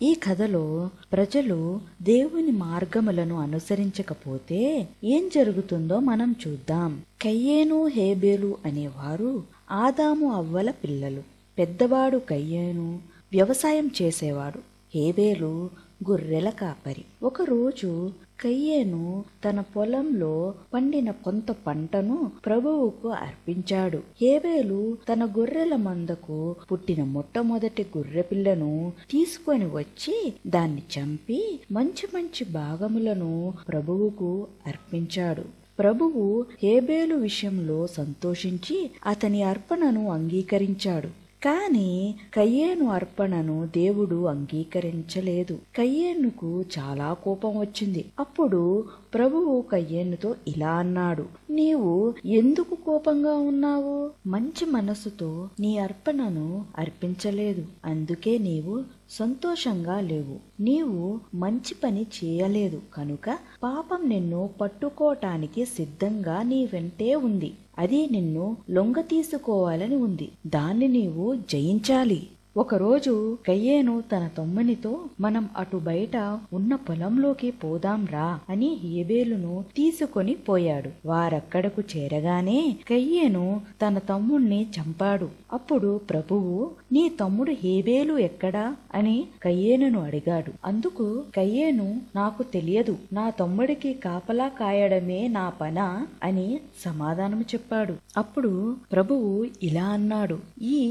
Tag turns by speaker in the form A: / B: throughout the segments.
A: ఈ కథలో ప్రజలు దేవుని మార్గములను అనుసరించకపోతే ఏం జరుగుతుందో మనం చూద్దాం. కయ్యేను హేబేలు అనేవారు ఆదాము అవ్వల పిల్లలు. పెద్దవాడు కయ్యేను వ్యవసాయం చేసేవాడు, హేబేలు గొర్రెల కాపరి. ఒకరోజు కయ్యేను తన పొలంలో పండిన కొంత పంటను ప్రభువుకు అర్పించాడు. హేబేలు తన గొర్రెల మందకు పుట్టిన మొట్టమొదటి గొర్రెపిల్లను తీసుకొని వచ్చి దాన్ని చంపి మంచి మంచి భాగములను ప్రభువుకు అర్పించాడు. ప్రభువు హేబేలు విషయంలో సంతోషించి అతని అర్పణను అంగీకరించాడు. కాని కయ్యేను అర్పణను దేవుడు అంగీకరించలేదు. కయ్యేనుకు చాలా కోపం వచ్చింది. అప్పుడు ప్రభువు కయ్యేనుతో ఇలా అన్నాడు, నీవు ఎందుకు కోపంగా ఉన్నావు? మంచి మనసుతో నీ అర్పణను అర్పించలేదు, అందుకే నీవు సంతోషంగా లేవు. నీవు మంచి పని చేయలేదు కనుక పాపం నిన్ను పట్టుకోటానికి సిద్ధంగా నీ వెంటే ఉంది. అది నిన్ను లొంగ తీసుకోవాలని ఉంది. దాన్ని నీవు జయించాలి. ఒకరోజు కయ్యేను తన తమ్మునితో, మనం అటు బయట ఉన్న పొలంలోకి పోదాం రా అని హేబేలును తీసుకొని పోయాడు. వారక్కడకు చేరగానే కయ్యేను తన తమ్ముణ్ణి చంపాడు. అప్పుడు ప్రభువు, నీ తమ్ముడు హేబేలు ఎక్కడా అని కయ్యేనును అడిగాడు. అందుకు కయ్యేను, నాకు తెలియదు, నా తమ్ముడికి కాపలా కాయడమే నా పనా అని సమాధానం చెప్పాడు. అప్పుడు ప్రభువు ఇలా అన్నాడు, ఈ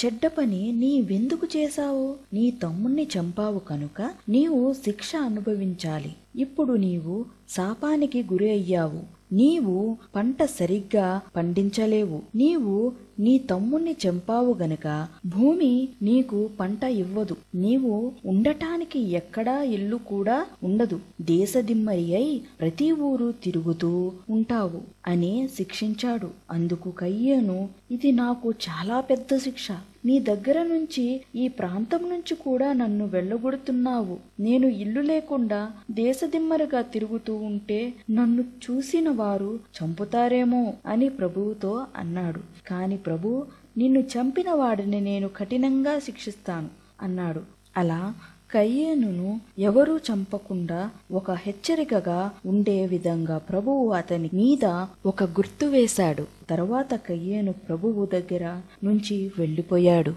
A: చెడ్డ పని నీవెందుకు చేశావు? నీ తమ్ముణ్ణి చంపావు కనుక నీవు శిక్ష అనుభవించాలి. ఇప్పుడు నీవు శాపానికి గురి అయ్యావు. నీవు పంట సరిగ్గా పండించలేవు. నీవు నీ తమ్ముణ్ణి చంపావు గనక భూమి నీకు పంట ఇవ్వదు. నీవు ఉండటానికి ఎక్కడా ఇల్లు కూడా ఉండదు. దేశదిమ్మరి అయి ప్రతి ఊరు తిరుగుతూ ఉంటావు అని శిక్షించాడు. అందుకు కయ్యేను, ఇది నాకు చాలా పెద్ద శిక్ష. నీ దగ్గర నుంచి, ఈ ప్రాంతం నుంచి కూడా నన్ను వెళ్ళగొడుతున్నావు. నేను ఇల్లు లేకుండా దేశదిమ్మరిగా తిరుగుతూ ఉంటే నన్ను చూసిన వారు చంపుతారేమో అని ప్రభువుతో అన్నాడు. కాని ప్రభు, నిన్ను చంపిన వాడిని నేను కఠినంగా శిక్షిస్తాను అన్నాడు. అలా కయ్యేనును ఎవరూ చంపకుండా ఒక హెచ్చరికగా ఉండే విధంగా ప్రభువు అతని మీద ఒక గుర్తు వేశాడు. తరువాత కయ్యేను ప్రభువు దగ్గర నుంచి వెళ్ళిపోయాడు.